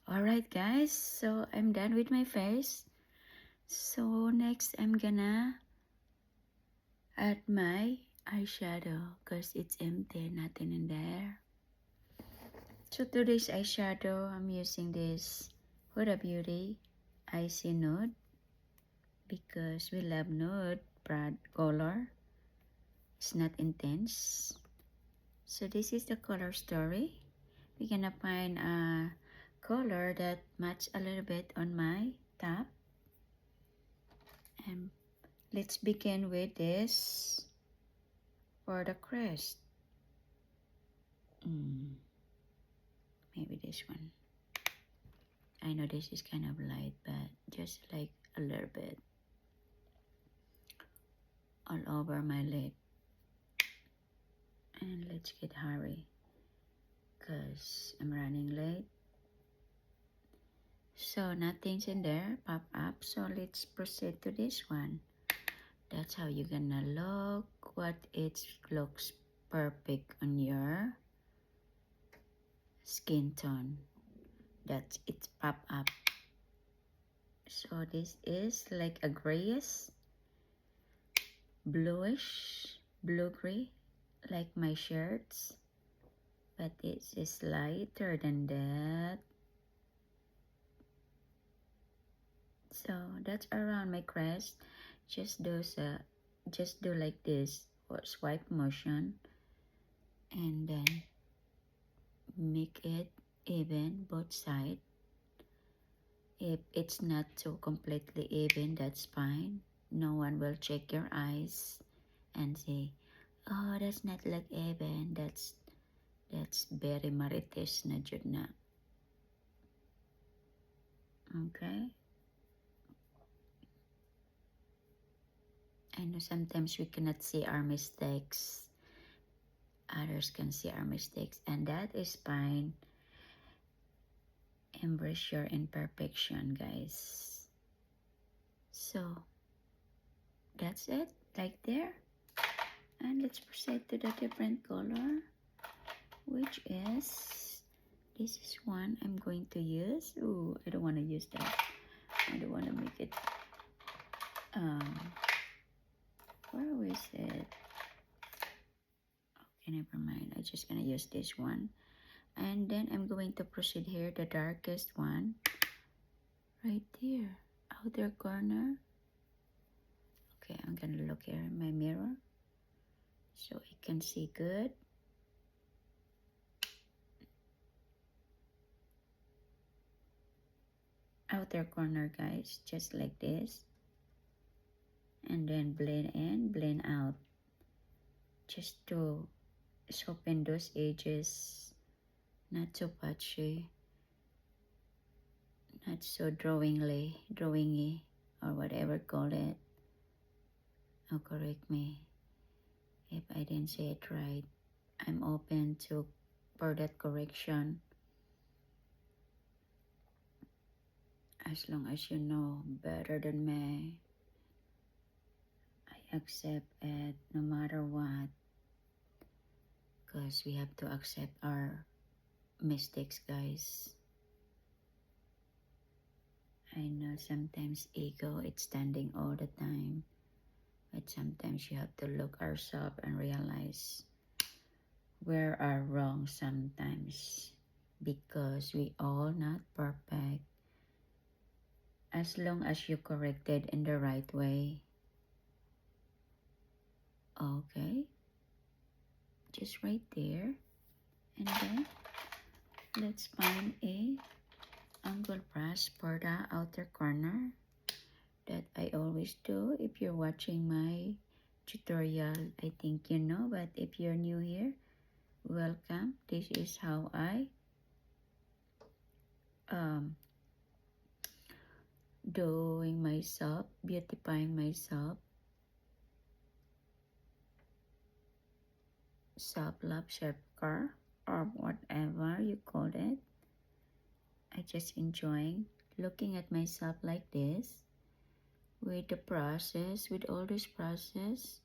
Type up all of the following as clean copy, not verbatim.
Alright guys, so I'm done with my face. So next I'm gonna add my eyeshadow because it's empty, nothing in there. So today's eyeshadow, I'm using this Huda Beauty Icy Nude because we love nude brand color. It's not intense. So this is the color story. We're gonna find a color that match a little bit on my top. And let's begin with this for the crest. Maybe this one. I know this is kind of light, but just like a little bit all over my lid. And let's get hurry because I'm running late. So nothing's in there, pop up. So let's proceed to this one. That's how you're gonna look. What it looks perfect on your skin tone. That's it, pop up. So this is like a grayish, bluish, blue-gray, like my shirts. But this is lighter than that. So that's around my crest. Just do like this or swipe motion, and then make it even both sides. If it's not so completely even, that's fine. No one will check your eyes and say, "Oh, that's not like even. That's very marites na jud na." Okay. I know sometimes we cannot see our mistakes. Others can see our mistakes, and that is fine. Embrace your imperfection, guys. So that's it, like there. And let's proceed to the different color, which is this is one I'm going to use. Ooh, I don't want to use that. I don't want to make it where is it? Okay, never mind. I'm just gonna use this one. And then I'm going to proceed here, the darkest one. Right there. Outer corner. Okay, I'm gonna look here in my mirror so I can see good. Outer corner, guys, just like this. And then blend in, blend out. Just to soften those edges. Not so patchy. Not so drawingy, or whatever call it. Oh, correct me if I didn't say it right. I'm open to for that correction. As long as you know better than me, I accept it no matter what. Because we have to accept our mistakes, guys. I know sometimes ego it's standing all the time. But sometimes you have to look ourselves and realize we are wrong sometimes. Because we all not perfect. As long as you corrected in the right way. Okay. Just right there. And then let's find a angle brush for the outer corner that I always do. If you're watching my tutorial, I think you know, but if you're new here, welcome. This is how I doing myself, beautifying myself, self-love, self-care, or whatever you call it. I just enjoying looking at myself like this with the process, with all this process,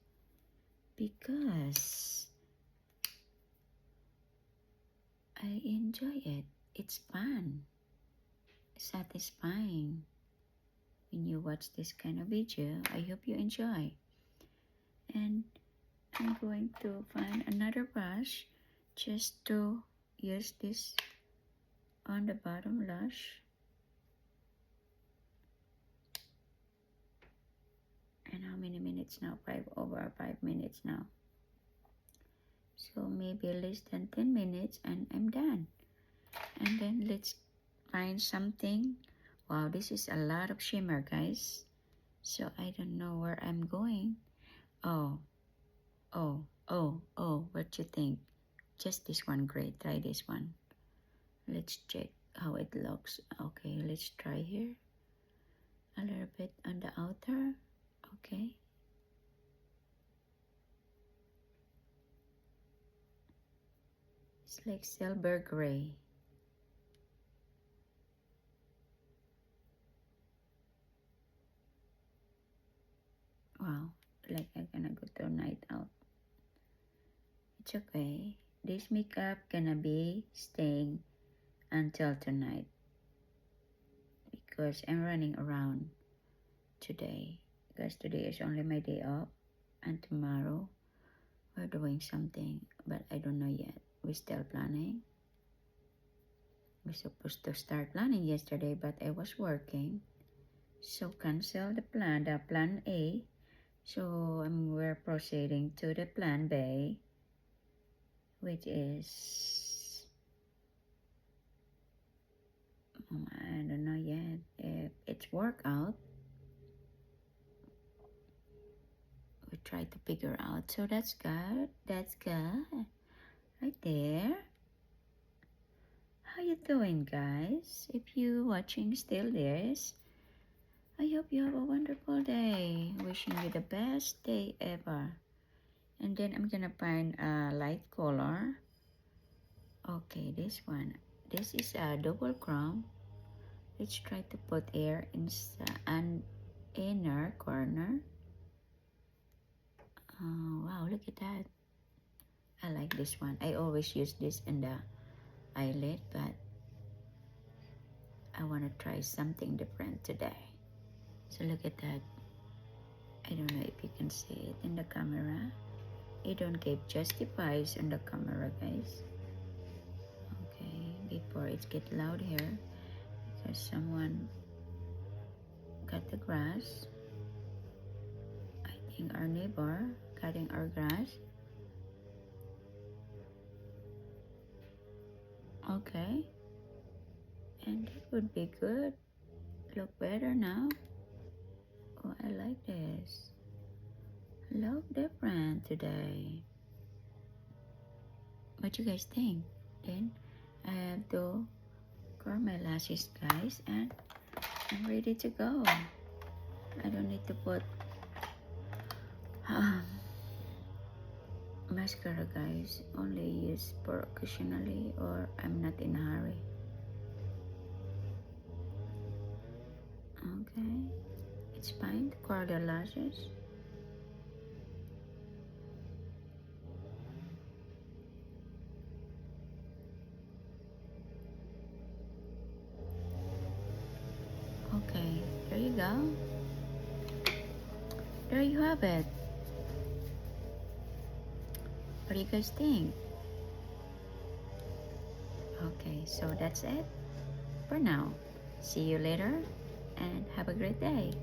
because I enjoy it. It's fun. satisfying when you watch this kind of video. I hope you enjoy. And I'm going to find another brush just to use this on the bottom lash. And how many minutes now? Over 5 minutes now. So maybe less than 10 minutes and I'm done. And then let's find something. Wow, this is a lot of shimmer, guys. So I don't know where I'm going. Oh, what you think? Just this one, great. Try this one. Let's check how it looks. Okay, let's try here. A little bit on the outer. Okay. It's like silver gray. Wow, like I'm gonna go to a night out. It's okay. This makeup gonna be staying until tonight because I'm running around today. Because today is only my day off and tomorrow we're doing something, but I don't know yet. We're still planning. We're supposed to start planning yesterday, but I was working. So cancel the plan A. So we're proceeding to the plan B, which is, I don't know yet if it's workout. We try to figure out. So that's good. That's good. Right there. How you doing, guys? If you watching still this, I hope you have a wonderful day. Wishing you the best day ever. And then I'm gonna find a light color. Okay, this one. This is a double chrome. Let's try to put air in an inner corner. Oh, wow, look at that. I like this one. I always use this in the eyelid, but I want to try something different today. So look at that. I don't know if you can see it in the camera. It don't get justifies in the camera, guys. Okay, before it get loud here, because someone cut the grass. I think our neighbor cutting our grass. Okay, and it would be good. Look better now. Oh, I like this. Look different today. What you guys think? Then I have to curl my lashes, guys, and I'm ready to go. I don't need to put mascara, guys. Only use for occasionally or I'm not in a hurry. Okay, it's fine to curl the lashes. Okay, there you go. There you have it. What do you guys think? Okay, so that's it for now. See you later and have a great day.